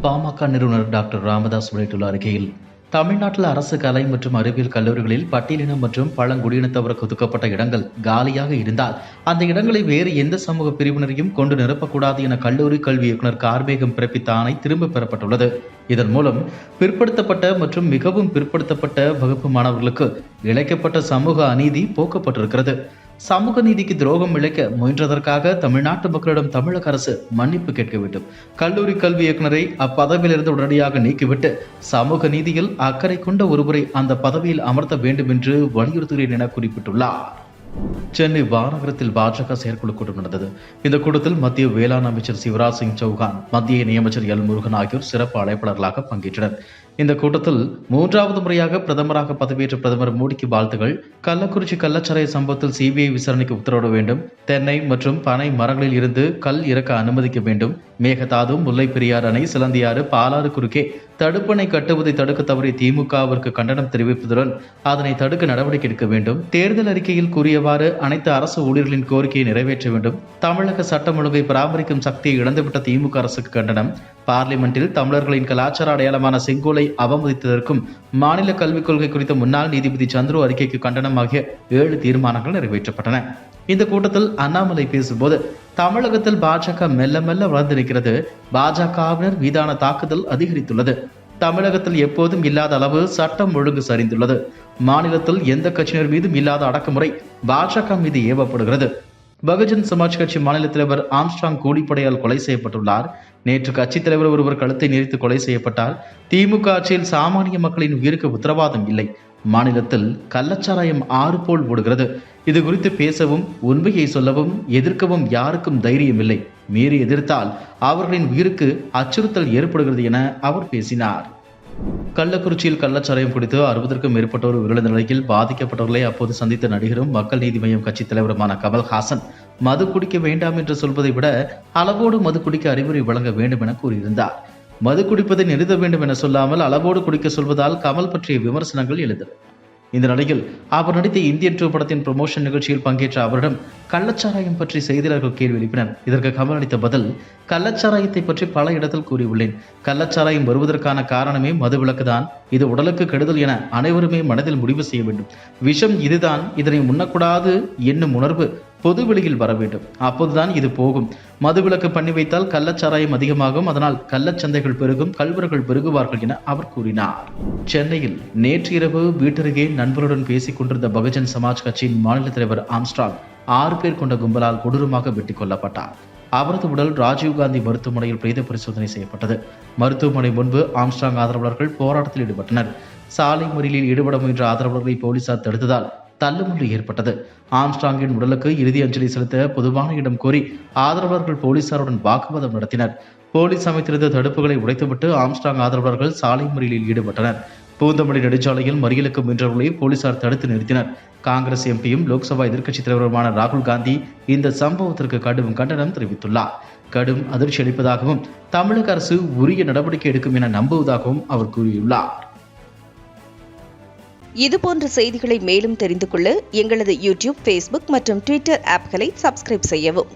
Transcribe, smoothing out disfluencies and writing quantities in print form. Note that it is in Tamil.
பாமக நிறுவனர் டாக்டர் ராமதாஸ் வெளியிட்டுள்ள அறிக்கையில், தமிழ்நாட்டில் அரசு கலை மற்றும் அறிவியல் கல்லூரிகளில் பட்டியலினம் மற்றும் பழங்குடியினத்தவருக்கு ஒதுக்கப்பட்ட இடங்கள் காலியாக இருந்தால் அந்த இடங்களை வேறு எந்த சமூக பிரிவினரையும் கொண்டு நிரப்பக்கூடாது என கல்லூரி கல்வி இயக்குநர் கார்மேகம் பிறப்பித்த ஆணை திரும்ப பெறப்பட்டுள்ளது. இதன் மூலம் பிற்படுத்தப்பட்ட மற்றும் மிகவும் பிற்படுத்தப்பட்ட வகுப்பு மாணவர்களுக்கு இழைக்கப்பட்ட சமூக அநீதி போக்கப்பட்டிருக்கிறது. சமூக நீதிக்கு துரோகம் இழைக்க முயன்றதற்காக தமிழ்நாட்டு மக்களிடம் தமிழக அரசு மன்னிப்பு கேட்க வேண்டும். கல்லூரி கல்வி இயக்குநரை அப்பதவியிலிருந்து உடனடியாக நீக்கிவிட்டு சமூக நீதியில் அக்கறை கொண்ட ஒருவரை அந்த பதவியில் அமர்த்த வேண்டும் என்று வலியுறுத்துகிறேன் என குறிப்பிட்டுள்ளார். சென்னை வானகரத்தில் பாஜக செயற்குழு கூட்டம் நடந்தது. இந்த கூட்டத்தில் மத்திய வேளாண் அமைச்சர் சிவராஜ் சிங் சௌஹான், மத்திய இணையமைச்சர் எல் முருகன் ஆகியோர் சிறப்பு அழைப்பாளர்களாக பங்கேற்றனர். இந்த கூட்டத்தில் 3வது முறையாக பிரதமராக பதவியேற்ற பிரதமர் மோடிக்கு வாழ்த்துகள், கள்ளக்குறிச்சி கள்ளச்சாராய சம்பவத்தில் சிபிஐ விசாரணைக்கு உத்தரவிட வேண்டும், தென்னை மற்றும் பனை மரங்களில் இருந்து கல் இறக்க அனுமதிக்க வேண்டும், மேகதாது, முல்லை பெரியாறு அணை, சிலந்தியாறு, பாலாறு குறுக்கே தடுப்பணை கட்டுவதை தடுக்க தவறிய திமுகவிற்கு கண்டனம் தெரிவிப்பதுடன் அதனை தடுக்க நடவடிக்கை எடுக்க வேண்டும், தேர்தல் அறிக்கையில் கூறியவாறு அனைத்து அரசு ஊழியர்களின் கோரிக்கையை நிறைவேற்ற வேண்டும், தமிழக சட்டம் ஒழுங்கை பராமரிக்கும் சக்தியை இழந்துவிட்ட திமுக அரசுக்கு கண்டனம், பார்லிமெண்டில் தமிழர்களின் கலாச்சார அடையாளமான செங்கோலை அவமதித்ததற்கும் மாநில கல்விக் கொள்கை குறித்த முன்னாள் நீதிபதி சந்துரு அறிக்கைக்கு கண்டனம் ஆகிய 7 தீர்மானங்கள் நிறைவேற்றப்பட்டன. இந்த கூட்டத்தில் அண்ணாமலை பேசும்போது, தமிழகத்தில் பாஜக மெல்ல மெல்ல வளர்ந்து நிற்கிறது, பாஜகவினர் மீதான தாக்குதல் அதிகரித்துள்ளது, தமிழகத்தில் எப்போதும் இல்லாத அளவு சட்டம் ஒழுங்கு சரிந்துள்ளது, மாநிலத்தில் எந்த கட்சியினர் மீதும் இல்லாத அடக்குமுறை பாஜக மீது ஏவப்படுகிறது, பகுஜன் சமாஜ் கட்சி மாநில தலைவர் ஆம்ஸ்ட்ராங் கூலிப்படையால் கொலை செய்யப்பட்டுள்ளார், நேற்று கட்சித் தலைவர் ஒருவர் கழுத்தை நெரித்து கொலை செய்யப்பட்டார், திமுக ஆட்சியில் சாமானிய மக்களின் உயிருக்கு உத்தரவாதம் இல்லை, மாநிலத்தில் கள்ளச்சாராயம் ஆறு போல் ஓடுகிறது, இது குறித்து பேசவும் உண்மையை சொல்லவும் எதிர்க்கவும் யாருக்கும் தைரியம் இல்லை, மீறி எதிர்த்தால் அவர்களின் உயிருக்கு அச்சுறுத்தல் ஏற்படுகிறது என அவர் பேசினார். கள்ளக்குறிச்சியில் கள்ளச்சாராயம் குடித்து 60க்கும் மேற்பட்டோர் உயிரிழந்த நிலையில் பாதிக்கப்பட்டவர்களை அப்போது சந்தித்த நடிகரும் மக்கள் நீதி மய்யம் கட்சித் தலைவருமான கமல்ஹாசன், மது குடிக்க வேண்டாம் என்று சொல்வதை விட அளவோடு மது குடிக்க அறிவுரை வழங்க வேண்டும் என கூறியிருந்தார். மது குடிப்பதை நிறுத்த வேண்டும் என சொல்லாமல் அளவோடு குடிக்க சொல்வதால் கமல் பற்றிய விமர்சனங்கள் எழுந்தது. இந்த நிலையில் அவர் நடித்த இந்தியன் 2 படத்தின் ப்ரமோஷன் நிகழ்ச்சியில் பங்கேற்ற அவரிடம் கள்ளச்சாராயம் பற்றி செய்தியாளர்கள் கேள்வி எழுப்பினர். இதற்கு கமல் அளித்த பதில், கள்ளச்சாராயத்தை பற்றி பல இடத்தில் கூறியுள்ளேன், கள்ளச்சாராயம் வருவதற்கான காரணமே மதுவிலக்குதான், இது உடலுக்கு கெடுதல் என அனைவருமே மனதில் முடிவு செய்ய வேண்டும், விஷம் இதுதான், இதனை உண்ணக்கூடாது என்னும் உணர்வு பொது வெளியில் வர வேண்டும், அப்போதுதான் இது போகும், மதுவிலக்கு பண்ணி வைத்தால் கள்ளச்சாராயம் அதிகமாகும், அதனால் கள்ளச்சந்தைகள் பெருகும், கள்வர்கள் பெருகுவார்கள் என அவர் கூறினார். சென்னையில் நேற்று இரவு வீட்டருகே நண்பருடன் பேசிக் கொண்டிருந்த பகுஜன் சமாஜ் கட்சியின் மாநில தலைவர் ஆம்ஸ்ட்ராங் 6 பேர் கொண்ட கும்பலால் கொடூரமாக வெட்டிக் கொல்லப்பட்டார். அவரது உடல் ராஜீவ்காந்தி மருத்துவமனையில் பிரேத பரிசோதனை செய்யப்பட்டது. மருத்துவமனை முன்பு ஆம்ஸ்ட்ராங் ஆதரவாளர்கள் போராட்டத்தில் ஈடுபட்டனர். சாலை மறியலில் ஈடுபட முயன்ற ஆதரவாளர்களை போலீசார் தடுத்ததால் தள்ளுமுள்ளு ஏற்பட்டது. ஆம்ஸ்ட்ராங்கின் உடலுக்கு இறுதி அஞ்சலி செலுத்த பொதுவான இடம் கோரி ஆதரவாளர்கள் போலீசாருடன் வாக்குவாதம் நடத்தினர். போலீஸ் அமைத்திருந்த தடுப்புகளை உடைத்துவிட்டு ஆம்ஸ்ட்ராங் ஆதரவாளர்கள் சாலை மறியலில் ஈடுபட்டனர். பூந்தமல்லி நெடுஞ்சாலையில் மறியலுக்கு முயன்றவர்களை போலீசார் தடுத்து நிறுத்தினர். காங்கிரஸ் எம்பியும் லோக்சபா எதிர்க்கட்சித் தலைவருமான ராகுல் காந்தி இந்த சம்பவத்திற்கு கடும் கண்டனம் தெரிவித்துள்ளார். கடும் அதிர்ச்சி அளிப்பதாகவும் தமிழக அரசு உரிய நடவடிக்கை எடுக்கும் என நம்புவதாகவும் அவர் கூறியுள்ளார். இதுபோன்ற செய்திகளை மேலும் தெரிந்து கொள்ள எங்களது யூடியூப், ஃபேஸ்புக் மற்றும் ட்விட்டர் ஆப்களை சப்ஸ்கிரைப் செய்யவும்.